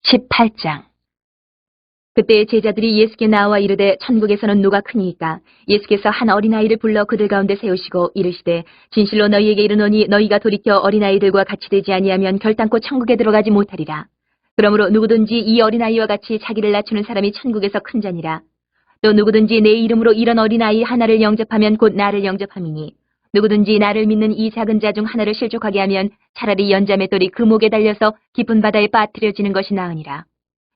18장. 그때 제자들이 예수께 나와 이르되 천국에서는 누가 크니이까? 예수께서 한 어린아이를 불러 그들 가운데 세우시고 이르시되 진실로 너희에게 이르노니 너희가 돌이켜 어린아이들과 같이 되지 아니하면 결단코 천국에 들어가지 못하리라. 그러므로 누구든지 이 어린아이와 같이 자기를 낮추는 사람이 천국에서 큰 자니라. 또 누구든지 내 이름으로 이런 어린아이 하나를 영접하면 곧 나를 영접함이니 누구든지 나를 믿는 이 작은 자 중 하나를 실족하게 하면 차라리 연자맷돌이 그 목에 달려서 깊은 바다에 빠뜨려지는 것이 나으니라.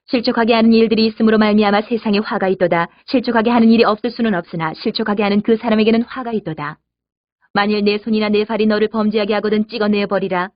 실족하게 하는 일들이 있으므로 말미암아 세상에 화가 있도다. 실족하게 하는 일이 없을 수는 없으나 실족하게 하는 그 사람에게는 화가 있도다. 만일 내 손이나 내 발이 너를 범죄하게 하거든 찍어내어 버리라.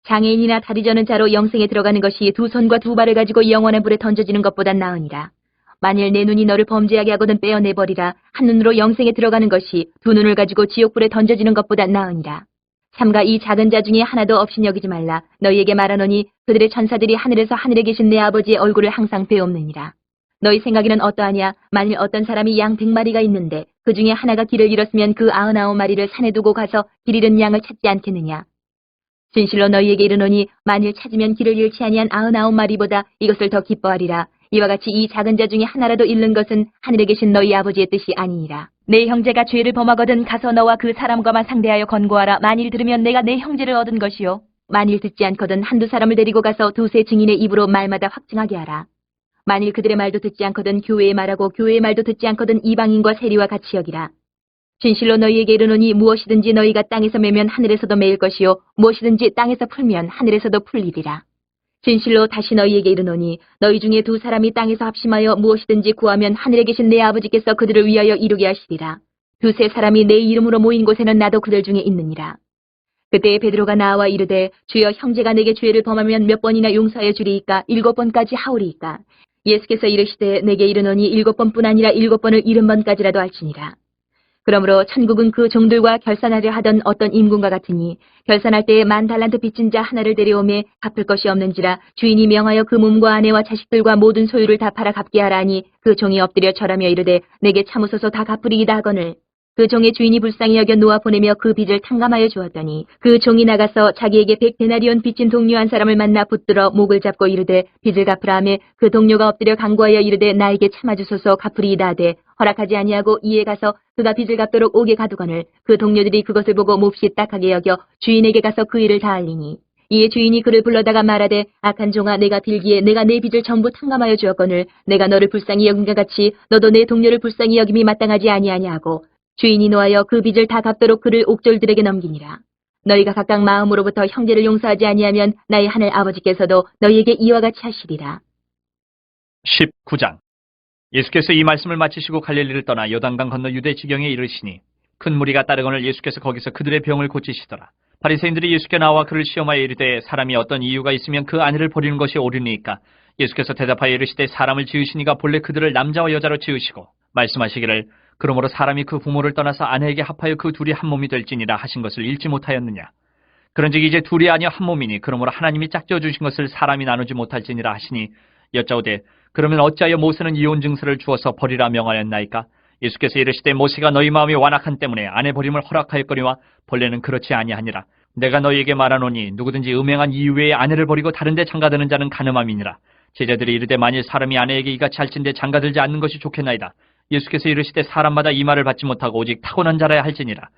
장애인이나 다리 저는 자로 영생에 들어가는 것이 두 손과 두 발을 가지고 영원한 불에 던져지는 것보다 나으니라. 만일 내 눈이 너를 범죄하게 하거든 빼어내버리라. 한 눈으로 영생에 들어가는 것이 두 눈을 가지고 지옥불에 던져지는 것보다 나으니라. 삼가 이 작은 자 중에 하나도 없이 여기지 말라. 너희에게 말하노니 그들의 천사들이 하늘에서 하늘에 계신 내 아버지의 얼굴을 항상 배옵느니라. 너희 생각에는 어떠하냐? 만일 어떤 사람이 양 100마리가 있는데 그 중에 하나가 길을 잃었으면 그 99마리를 산에 두고 가서 길 잃은 양을 찾지 않겠느냐? 진실로 너희에게 이르노니 만일 찾으면 길을 잃지 아니한 99마리보다 이것을 더 기뻐하리라. 이와 같이 이 작은 자 중에 하나라도 잃는 것은 하늘에 계신 너희 아버지의 뜻이 아니니라. 내 형제가 죄를 범하거든 가서 너와 그 사람과만 상대하여 권고하라. 만일 들으면 내가 내 형제를 얻은 것이요. 만일 듣지 않거든 한두 사람을 데리고 가서 두세 증인의 입으로 말마다 확증하게 하라. 만일 그들의 말도 듣지 않거든 교회의 말하고 교회의 말도 듣지 않거든 이방인과 세리와 같이 여기라. 진실로 너희에게 이르노니 무엇이든지 너희가 땅에서 매면 하늘에서도 매일 것이요 무엇이든지 땅에서 풀면 하늘에서도 풀리리라. 진실로 다시 너희에게 이르노니 너희 중에 두 사람이 땅에서 합심하여 무엇이든지 구하면 하늘에 계신 내 아버지께서 그들을 위하여 이루게 하시리라. 두세 사람이 내 이름으로 모인 곳에는 나도 그들 중에 있느니라. 그때 베드로가 나와 이르되 주여 형제가 내게 죄를 범하면 몇 번이나 용서하여 주리이까? 7번까지 하오리이까? 예수께서 이르시되 내게 이르노니 7번뿐 아니라 7번을 70번까지라도 할지니라. 그러므로 천국은 그 종들과 결산하려 하던 어떤 임금과 같으니 결산할 때에 10,000달란트 빚진 자 하나를 데려오매 갚을 것이 없는지라 주인이 명하여 그 몸과 아내와 자식들과 모든 소유를 다 팔아 갚게 하라 하니 그 종이 엎드려 절하며 이르되 내게 참으소서 다 갚으리이다 하거늘 그 종의 주인이 불쌍히 여겨 놓아 보내며 그 빚을 탕감하여 주었더니 그 종이 나가서 자기에게 100데나리온 빚진 동료 한 사람을 만나 붙들어 목을 잡고 이르되 빚을 갚으라 하매 그 동료가 엎드려 간구하여 이르되 나에게 참아주소서 갚으리이다 하되 허락하지 아니하고 이에 가서 그가 빚을 갚도록 옥에 가두거늘 그 동료들이 그것을 보고 몹시 딱하게 여겨 주인에게 가서 그 일을 다 알리니 이에 주인이 그를 불러다가 말하되 악한 종아 내가 빌기에 내가 내 빚을 전부 탕감하여 주었거늘 내가 너를 불쌍히 여김과 같이 너도 내 동료를 불쌍히 여김이 마땅하지 아니하냐 하고 주인이 노하여 그 빚을 다 갚도록 그를 옥졸들에게 넘기니라. 너희가 각각 마음으로부터 형제를 용서하지 아니하면 나의 하늘 아버지께서도 너희에게 이와 같이 하시리라. 19장. 예수께서 이 말씀을 마치시고 갈릴리를 떠나 요단강 건너 유대 지경에 이르시니 큰 무리가 따르거늘 예수께서 거기서 그들의 병을 고치시더라. 바리새인들이 예수께 나와 그를 시험하여 이르되 사람이 어떤 이유가 있으면 그 아내를 버리는 것이 옳으니까? 예수께서 대답하여 이르시되 사람을 지으시니가 본래 그들을 남자와 여자로 지으시고 말씀하시기를 그러므로 사람이 그 부모를 떠나서 아내에게 합하여 그 둘이 한 몸이 될지니라 하신 것을 읽지 못하였느냐? 그런즉 이제 둘이 아니여 한 몸이니 그러므로 하나님이 짝지어 주신 것을 사람이 나누지 못할지니라 하시니 여짜오되 그러면 어찌하여 모세는 이혼 증서를 주어서 버리라 명하였나이까? 예수께서 이르시되 모세가 너희 마음이 완악한 때문에 아내 버림을 허락하였거니와 본래는 그렇지 아니하니라. 내가 너희에게 말하노니 누구든지 음행한 이후에 아내를 버리고 다른 데 장가드는 자는 간음함이니라. 제자들이 이르되 만일 사람이 아내에게 이같이 할진대 장가들지 않는 것이 좋겠나이다. 예수께서 이르시되 사람마다 이 말을 받지 못하고 오직 타고난 자라야 할지니라.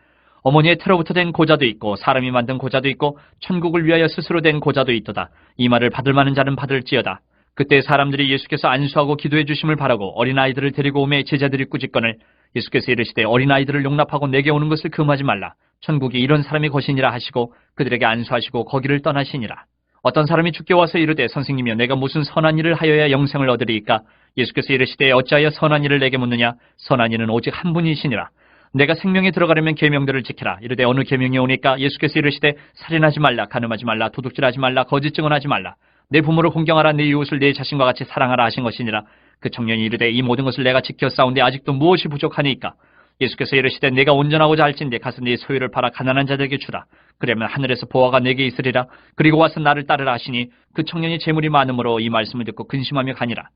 어머니의 태로부터 된 고자도 있고 사람이 만든 고자도 있고 천국을 위하여 스스로 된 고자도 있도다. 이 말을 받을 만한 자는 받을지어다. 그때 사람들이 예수께서 안수하고 기도해 주심을 바라고 어린아이들을 데리고 오매 제자들이 꾸짖거늘 예수께서 이르시되 어린아이들을 용납하고 내게 오는 것을 금하지 말라. 천국이 이런 사람이 것이니라 하시고 그들에게 안수하시고 거기를 떠나시니라. 어떤 사람이 주께 와서 이르되 선생님이여 내가 무슨 선한 일을 하여야 영생을 얻으리이까? 예수께서 이르시되 어찌하여 선한 일을 내게 묻느냐? 선한 일은 오직 한 분이시니라. 내가 생명에 들어가려면 계명들을 지키라. 이르되 어느 계명이 오니까? 예수께서 이르시되 살인하지 말라, 간음하지 말라, 도둑질하지 말라, 거짓 증언하지 말라. 내 부모를 공경하라, 내 이웃을 내 자신과 같이 사랑하라 하신 것이니라. 그 청년이 이르되 이 모든 것을 내가 지켜 싸운데 아직도 무엇이 부족하니까? 예수께서 이르시되 내가 온전하고자 할진대 가서 네 소유를 팔아 가난한 자들에게 주라. 그러면 하늘에서 보화가 내게 있으리라. 그리고 와서 나를 따르라 하시니 그 청년이 재물이 많으므로 이 말씀을 듣고 근심하며 가니라.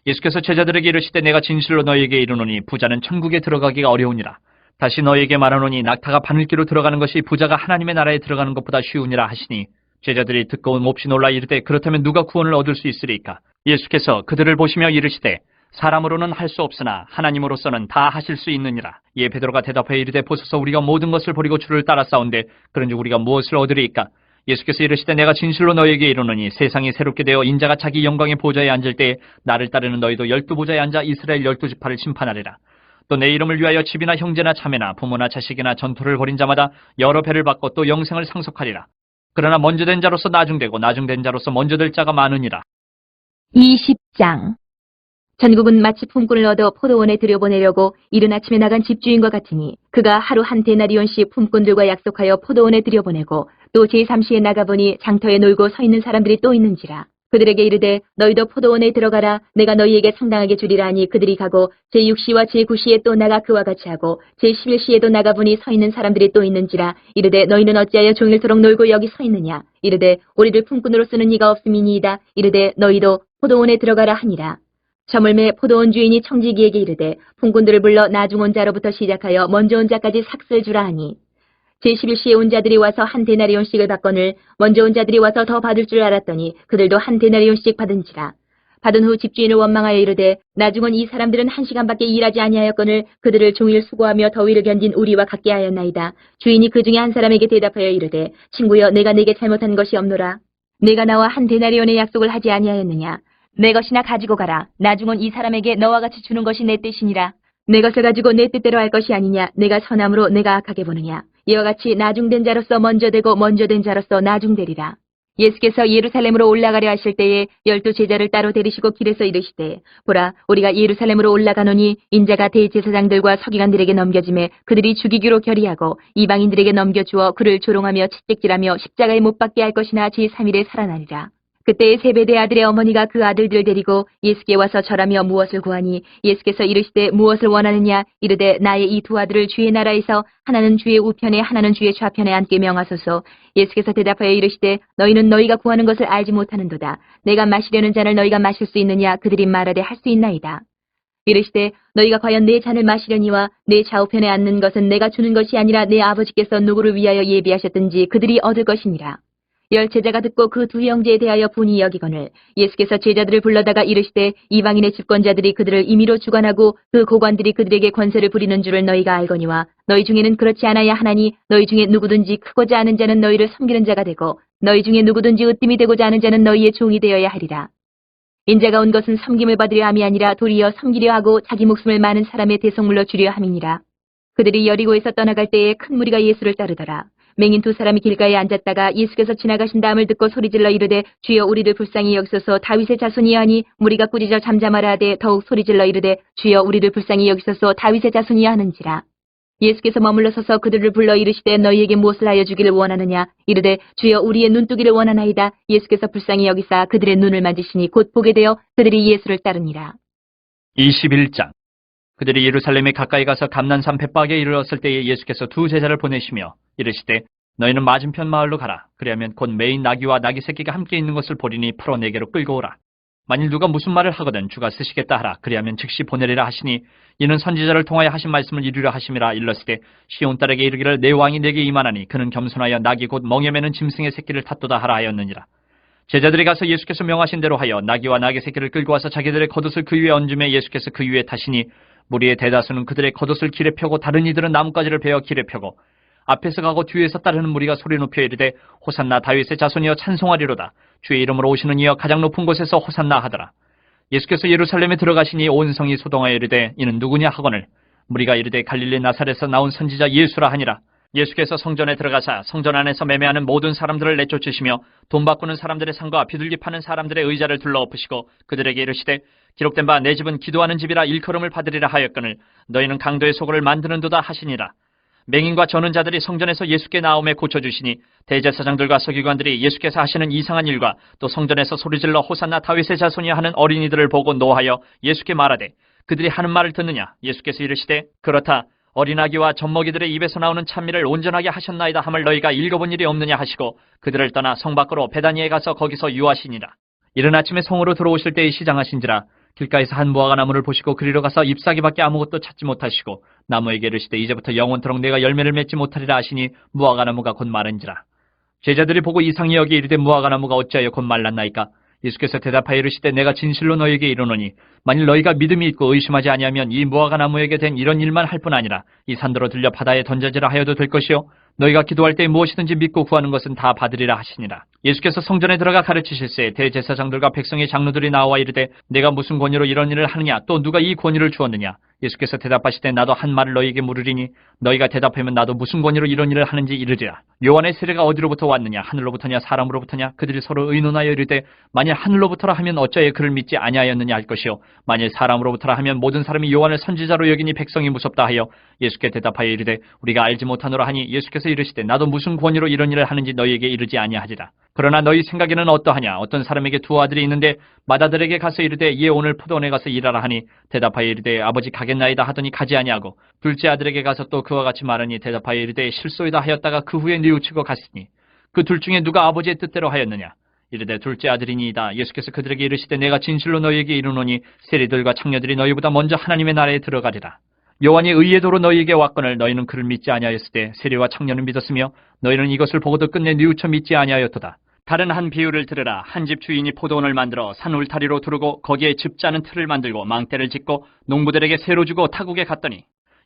예수께서 제자들에게 이르시되 내가 진실로 너희에게 이르노니 부자는 천국에 들어가기가 어려우니라. 다시 너희에게 말하노니 낙타가 바늘기로 들어가는 것이 부자가 하나님의 나라에 들어가는 것보다 쉬우니라 하시니 제자들이 듣고 몹시 놀라 이르되 그렇다면 누가 구원을 얻을 수 있으리까? 예수께서 그들을 보시며 이르시되 사람으로는 할 수 없으나 하나님으로서는 다 하실 수 있느니라. 이에 베드로가 대답하여 이르되 보소서 우리가 모든 것을 버리고 주를 따라 싸운데 그런즉 우리가 무엇을 얻으리이까? 예수께서 이르시되 내가 진실로 너희에게 이르노니 세상이 새롭게 되어 인자가 자기 영광의 보좌에 앉을 때에 나를 따르는 너희도 12보좌에 앉아 이스라엘 12지파를 심판하리라. 또 내 이름을 위하여 집이나 형제나 자매나 부모나 자식이나 전토를 벌인 자마다 여러 배를 받고 또 영생을 상속하리라. 그러나 먼저 된 자로서 나중되고 나중된 자로서 먼저 될 자가 많으니라. 20장. 전국은 마치 품꾼을 얻어 포도원에 들여보내려고 이른 아침에 나간 집주인과 같으니 그가 하루 한 데나리온씩 품꾼들과 약속하여 포도원에 들여보내고 또 제3시에 나가보니 장터에 놀고 서 있는 사람들이 또 있는지라. 그들에게 이르되 너희도 포도원에 들어가라. 내가 너희에게 상당하게 주리라 하니 그들이 가고 제6시와 제9시에 또 나가 그와 같이 하고 제11시에도 나가보니 서 있는 사람들이 또 있는지라. 이르되 너희는 어찌하여 종일토록 놀고 여기 서 있느냐. 이르되 우리를 품꾼으로 쓰는 이가 없음이니이다. 이르되 너희도 포도원에 들어가라 하니라. 저물매 포도원 주인이 청지기에게 이르되 품꾼들을 불러 나중 온 자로부터 시작하여 먼저 온 자까지 삭슬 주라 하니 제11시에 온 자들이 와서 한 데나리온씩을 받거늘 먼저 온 자들이 와서 더 받을 줄 알았더니 그들도 한 데나리온씩 받은지라. 받은 후 집주인을 원망하여 이르되 나중 온 이 사람들은 1시간밖에 일하지 아니하였거늘 그들을 종일 수고하며 더위를 견딘 우리와 같게 하였나이다. 주인이 그 중에 한 사람에게 대답하여 이르되 친구여 내가 네게 잘못한 것이 없노라. 내가 나와 한 데나리온의 약속을 하지 아니하였느냐. 내 것이나 가지고 가라. 나중 온 이 사람에게 너와 같이 주는 것이 내 뜻이니라. 내 것을 가지고 내 뜻대로 할 것이 아니냐. 내가 선함으로 내가 악하게 보느냐. 이와 같이 나중된 자로서 먼저 되고 먼저 된 자로서 나중되리라. 예수께서 예루살렘으로 올라가려 하실 때에 12 제자를 따로 데리시고 길에서 이르시되 보라 우리가 예루살렘으로 올라가노니 인자가 대제사장들과 서기관들에게 넘겨짐에 그들이 죽이기로 결의하고 이방인들에게 넘겨주어 그를 조롱하며 채찍질하며 십자가에 못 박게 할 것이나 제3일에 살아나리라. 그때에 세베대 아들의 어머니가 그 아들들을 데리고 예수께 와서 절하며 무엇을 구하니 예수께서 이르시되 무엇을 원하느냐. 이르되 나의 이 두 아들을 주의 나라에서 하나는 주의 우편에 하나는 주의 좌편에 앉게 명하소서. 예수께서 대답하여 이르시되 너희는 너희가 구하는 것을 알지 못하는도다. 내가 마시려는 잔을 너희가 마실 수 있느냐. 그들이 말하되 할 수 있나이다. 이르시되 너희가 과연 내 잔을 마시려니와 내 좌우편에 앉는 것은 내가 주는 것이 아니라 내 아버지께서 누구를 위하여 예비하셨든지 그들이 얻을 것이니라. 10 제자가 듣고 그 두 형제에 대하여 분이 여기거늘 예수께서 제자들을 불러다가 이르시되 이방인의 집권자들이 그들을 임의로 주관하고 그 고관들이 그들에게 권세를 부리는 줄을 너희가 알거니와 너희 중에는 그렇지 않아야 하나니 너희 중에 누구든지 크고자 하는 자는 너희를 섬기는 자가 되고 너희 중에 누구든지 으뜸이 되고자 하는 자는 너희의 종이 되어야 하리라. 인자가 온 것은 섬김을 받으려 함이 아니라 도리어 섬기려 하고 자기 목숨을 많은 사람의 대속물로 주려 함이니라. 그들이 여리고에서 떠나갈 때에 큰 무리가 예수를 따르더라. 맹인 2 사람이 길가에 앉았다가 예수께서 지나가신 다음을 듣고 소리질러 이르되 주여 우리를 불쌍히 여기소서. 다윗의 자손이여 하니 무리가 꾸짖어 잠잠하라 하되 더욱 소리질러 이르되 주여 우리를 불쌍히 여기소서. 다윗의 자손이여 하는지라. 예수께서 머물러 서서 그들을 불러 이르시되 너희에게 무엇을 하여 주기를 원하느냐. 이르되 주여 우리의 눈뜨기를 원하나이다. 예수께서 불쌍히 여기사 그들의 눈을 만지시니 곧 보게 되어 그들이 예수를 따르니라. 21장. 그들이 예루살렘에 가까이 가서 감난산 벳박에 이르렀을 때에 예수께서 2 제자를 보내시며 이르시되 너희는 맞은편 마을로 가라. 그리하면 곧 매인 나귀와 나귀 새끼가 함께 있는 것을 보리니 풀어 내게로 끌고 오라. 만일 누가 무슨 말을 하거든 주가 쓰시겠다 하라. 그리하면 즉시 보내리라 하시니 이는 선지자를 통하여 하신 말씀을 이루려 하심이라. 일렀으되 시온 딸에게 이르기를 내 왕이 내게 임하나니 그는 겸손하여 나귀 곧 멍에 매는 짐승의 새끼를 탓도다 하라 하였느니라. 제자들이 가서 예수께서 명하신 대로 하여 나귀와 나귀 새끼를 끌고 와서 자기들의 겉옷을 그 위에 얹음에 예수께서 그 위에 타시니 무리의 대다수는 그들의 겉옷을 길에 펴고 다른 이들은 나뭇가지를 베어 길에 펴고 앞에서 가고 뒤에서 따르는 무리가 소리 높여 이르되 호산나 다윗의 자손이여 찬송하리로다. 주의 이름으로 오시는 이여 가장 높은 곳에서 호산나 하더라. 예수께서 예루살렘에 들어가시니 온 성이 소동하여 이르되 이는 누구냐 하거늘 무리가 이르되 갈릴리 나사렛에서 나온 선지자 예수라 하니라. 예수께서 성전에 들어가사 성전 안에서 매매하는 모든 사람들을 내쫓으시며 돈 바꾸는 사람들의 상과 비둘기 파는 사람들의 의자를 둘러엎으시고 그들에게 이르시되 기록된 바 내 집은 기도하는 집이라 일컬음을 받으리라 하였거늘 너희는 강도의 소굴을 만드는도다 하시니라. 맹인과 저는 자들이 성전에서 예수께 나옴에 고쳐주시니 대제사장들과 서기관들이 예수께서 하시는 이상한 일과 또 성전에서 소리질러 호산나 다윗의 자손이야 하는 어린이들을 보고 노하여 예수께 말하되 그들이 하는 말을 듣느냐. 예수께서 이르시되 그렇다. 어린아기와 젖먹이들의 입에서 나오는 찬미를 온전하게 하셨나이다 함을 너희가 읽어본 일이 없느냐 하시고 그들을 떠나 성 밖으로 베다니에 가서 거기서 유하시니라. 이른 아침에 성으로 들어오실 때에 시장하신지라. 길가에서 한 무화과 나무를 보시고 그리로 가서 잎사귀밖에 아무것도 찾지 못하시고 나무에게 이르시되 이제부터 영원토록 내가 열매를 맺지 못하리라 하시니 무화과 나무가 곧 마른지라. 제자들이 보고 이상히 여기 이르되 무화과 나무가 어찌하여 곧 말랐나이까. 예수께서 대답하여 이르시되 내가 진실로 너희에게 이르노니 만일 너희가 믿음이 있고 의심하지 아니하면 이 무화과 나무에게 된 이런 일만 할 뿐 아니라 이 산더러 들려 바다에 던져지라 하여도 될 것이요 너희가 기도할 때 무엇이든지 믿고 구하는 것은 다 받으리라 하시니라. 예수께서 성전에 들어가 가르치실세 대제사장들과 백성의 장로들이 나와 이르되 내가 무슨 권위로 이런 일을 하느냐 또 누가 이 권위를 주었느냐. 예수께서 대답하시되 나도 한 말을 너희에게 물으리니 너희가 대답하면 나도 무슨 권위로 이런 일을 하는지 이르리라. 요한의 세례가 어디로부터 왔느냐 하늘로부터냐 사람으로부터냐. 그들이 서로 의논하여 이르되 만일 하늘로부터라 하면 어찌하여 그를 믿지 아니하였느냐 할 것이요 만일 사람으로부터라 하면 모든 사람이 요한을 선지자로 여기니 백성이 무섭다 하여 예수께 대답하여 이르되 우리가 알지 못하노라 하니 예수께서 이르시되 나도 무슨 권위로 이런 일을 하는지 너희에게 이르지 아니하리라. 그러나 너희 생각에는 어떠하냐. 어떤 사람에게 두 아들이 있는데 맏아들에게 가서 이르되 얘 오늘 포도원에 가서 일하라 하니 대답하여 이르되 아버지 가겠나이다 하더니 가지 아니하고 둘째 아들에게 가서 또 그와 같이 말하니 대답하여 이르되 실소이다 하였다가 그 후에 뉘우치고 갔으니 그 둘 중에 누가 아버지의 뜻대로 하였느냐. 이르되 둘째 아들이니이다. 예수께서 그들에게 이르시되 내가 진실로 너희에게 이르노니 세리들과 창녀들이 너희보다 먼저 하나님의 나라에 들어가리라. 요한이 의의 도로 너희에게 왔거늘 너희는 그를 믿지 아니하였을 때 세리와 창녀는 믿었으며 너희는 이것을 보고도 끝내 뉘우쳐 믿지 아니하였도다. 다른 한 비유를 들으라. 한 집 주인이 포도원을 만들어 산 울타리로 두르고 거기에 즙 짜는 틀을 만들고 망대를 짓고 농부들에게 새로 주고 타국에 갔더니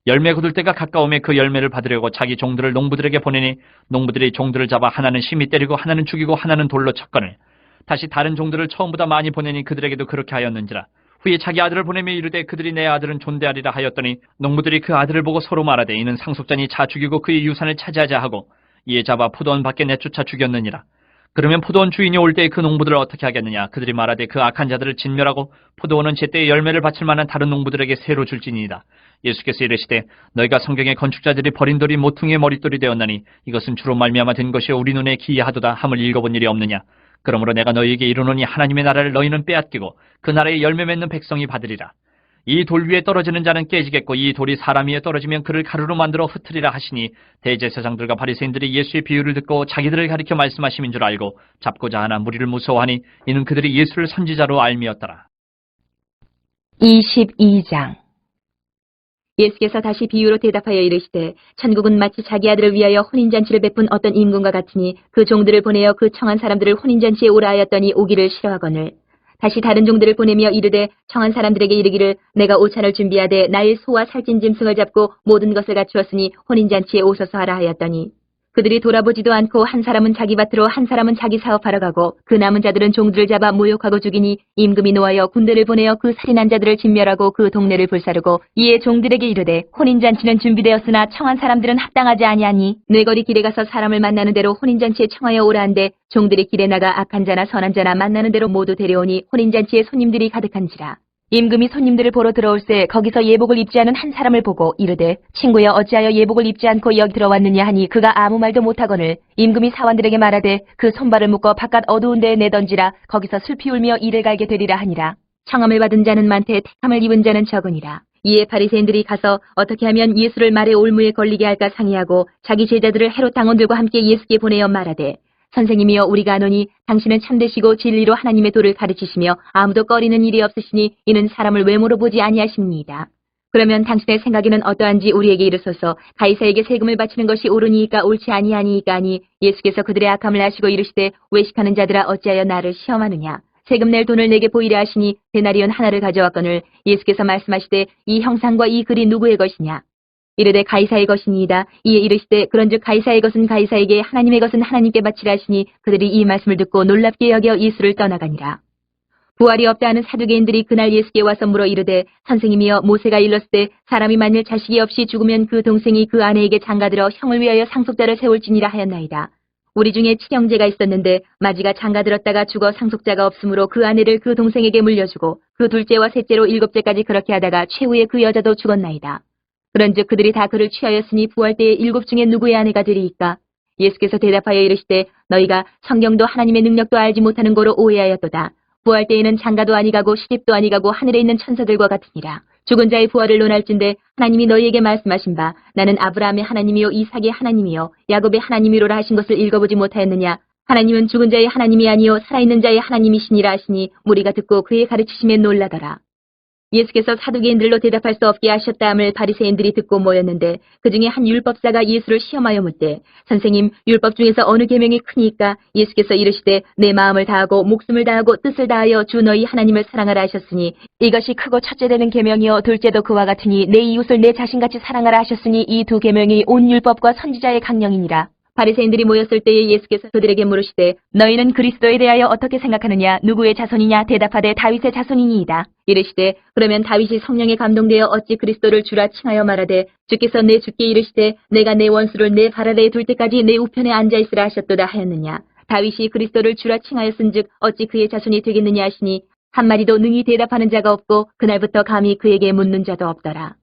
열매 거둘 때가 가까움에 그 열매를 받으려고 자기 종들을 농부들에게 보내니 농부들이 종들을 잡아 하나는 심히 때리고 하나는 죽이고 하나는 돌로 쳤거늘 다시 다른 종들을 처음보다 많이 보내니 그들에게도 그렇게 하였는지라. 후에 자기 아들을 보내며 이르되 그들이 내 아들은 존대하리라 하였더니 농부들이 그 아들을 보고 서로 말하되 이는 상속자니 자 죽이고 그의 유산을 차지하자 하고 이에 잡아 포도원 밖에 내쫓아 죽였느니라. 그러면 포도원 주인이 올 때에 그 농부들을 어떻게 하겠느냐. 그들이 말하되 그 악한 자들을 진멸하고 포도원은 제때에 열매를 바칠 만한 다른 농부들에게 새로 줄지니이다. 예수께서 이르시되 너희가 성경의 건축자들이 버린 돌이 모퉁이의 머릿돌이 되었나니 이것은 주로 말미암아 된 것이요 우리 눈에 기이하도다 함을 읽어본 일이 없느냐. 그러므로 내가 너희에게 이르노니 하나님의 나라를 너희는 빼앗기고 그 나라에 열매 맺는 백성이 받으리라. 이 돌 위에 떨어지는 자는 깨지겠고 이 돌이 사람 위에 떨어지면 그를 가루로 만들어 흩으리라 하시니 대제사장들과 바리새인들이 예수의 비유를 듣고 자기들을 가리켜 말씀하심인 줄 알고 잡고자 하나 무리를 무서워하니 이는 그들이 예수를 선지자로 알미었더라. 22장 예수께서 다시 비유로 대답하여 이르시되 천국은 마치 자기 아들을 위하여 혼인잔치를 베푼 어떤 임금과 같으니 그 종들을 보내어 그 청한 사람들을 혼인잔치에 오라 하였더니 오기를 싫어하거늘 다시 다른 종들을 보내며 이르되 청한 사람들에게 이르기를 내가 오찬을 준비하되 나의 소와 살찐 짐승을 잡고 모든 것을 갖추었으니 혼인잔치에 오소서 하라 하였더니 그들이 돌아보지도 않고 한 사람은 자기 밭으로 한 사람은 자기 사업하러 가고 그 남은 자들은 종들을 잡아 모욕하고 죽이니 임금이 노하여 군대를 보내어 그 살인한 자들을 진멸하고 그 동네를 불사르고 이에 종들에게 이르되 혼인잔치는 준비되었으나 청한 사람들은 합당하지 아니하니 뇌거리 길에 가서 사람을 만나는 대로 혼인잔치에 청하여 오라 한데 종들이 길에 나가 악한 자나 선한 자나 만나는 대로 모두 데려오니 혼인잔치에 손님들이 가득한지라. 임금이 손님들을 보러 들어올새 거기서 예복을 입지 않은 한 사람을 보고 이르되 친구여 어찌하여 예복을 입지 않고 여기 들어왔느냐 하니 그가 아무 말도 못하거늘 임금이 사원들에게 말하되 그 손발을 묶어 바깥 어두운 데에 내던지라 거기서 슬피 울며 이를 갈게 되리라 하니라. 청함을 받은 자는 많되 택함을 입은 자는 적으니라. 이에 바리새인들이 가서 어떻게 하면 예수를 말의 올무에 걸리게 할까 상의하고 자기 제자들을 헤롯 당원들과 함께 예수께 보내어 말하되 선생님이여 우리가 아노니 당신은 참되시고 진리로 하나님의 도를 가르치시며 아무도 꺼리는 일이 없으시니 이는 사람을 외모로 보지 아니하십니다. 그러면 당신의 생각에는 어떠한지 우리에게 이르소서. 가이사에게 세금을 바치는 것이 옳으니이까 옳지 아니하니이까 하니 예수께서 그들의 악함을 아시고 이르시되 외식하는 자들아 어찌하여 나를 시험하느냐. 세금 낼 돈을 내게 보이려 하시니 데나리온 하나를 가져왔거늘 예수께서 말씀하시되 이 형상과 이 글이 누구의 것이냐. 이르되 가이사의 것이니이다. 이에 이르시되 그런즉 가이사의 것은 가이사에게 하나님의 것은 하나님께 바치라 하시니 그들이 이 말씀을 듣고 놀랍게 여겨 예수를 떠나가니라. 부활이 없다 하는 사두개인들이 그날 예수께 와서 물어 이르되 선생님이여 모세가 일렀을 때 사람이 만일 자식이 없이 죽으면 그 동생이 그 아내에게 장가들어 형을 위하여 상속자를 세울지니라 하였나이다. 우리 중에 친형제가 있었는데 마지가 장가들었다가 죽어 상속자가 없으므로 그 아내를 그 동생에게 물려주고 그 둘째와 셋째로 7째까지 그렇게 하다가 최후에 그 여자도 죽었나이다. 그런즉 그들이 다 그를 취하였으니 부활 때에 7 중에 누구의 아내가 되리이까? 예수께서 대답하여 이르시되 너희가 성경도 하나님의 능력도 알지 못하는 고로 오해하였도다. 부활 때에는 장가도 아니가고 시집도 아니가고 하늘에 있는 천사들과 같으니라. 죽은 자의 부활을 논할진대 하나님이 너희에게 말씀하신 바 나는 아브라함의 하나님이요 이삭의 하나님이요 야곱의 하나님이로라 하신 것을 읽어보지 못하였느냐. 하나님은 죽은 자의 하나님이 아니요 살아있는 자의 하나님이시니라 하시니 무리가 듣고 그의 가르치심에 놀라더라. 예수께서 사두개인들로 대답할 수 없게 하셨다함을 바리새인들이 듣고 모였는데 그 중에 한 율법사가 예수를 시험하여 묻되 선생님 율법 중에서 어느 계명이 크니까? 예수께서 이르시되 내 마음을 다하고 목숨을 다하고 뜻을 다하여 주 너희 하나님을 사랑하라 하셨으니 이것이 크고 첫째 되는 계명이요 둘째도 그와 같으니 내 이웃을 내 자신같이 사랑하라 하셨으니 이 두 계명이 온 율법과 선지자의 강령이니라. 바리새인들이 모였을 때에 예수께서 그들에게 물으시되 너희는 그리스도에 대하여 어떻게 생각하느냐? 누구의 자손이냐? 대답하되 다윗의 자손이니이다. 이르시되 그러면 다윗이 성령에 감동되어 어찌 그리스도를 주라 칭하여 말하되 주께서 내 주께 이르시되 내가 내 원수를 내 발 아래에 둘 때까지 내 우편에 앉아있으라 하셨도다 하였느냐? 다윗이 그리스도를 주라 칭하였은즉 어찌 그의 자손이 되겠느냐 하시니 한마디도 능히 대답하는 자가 없고 그날부터 감히 그에게 묻는 자도 없더라.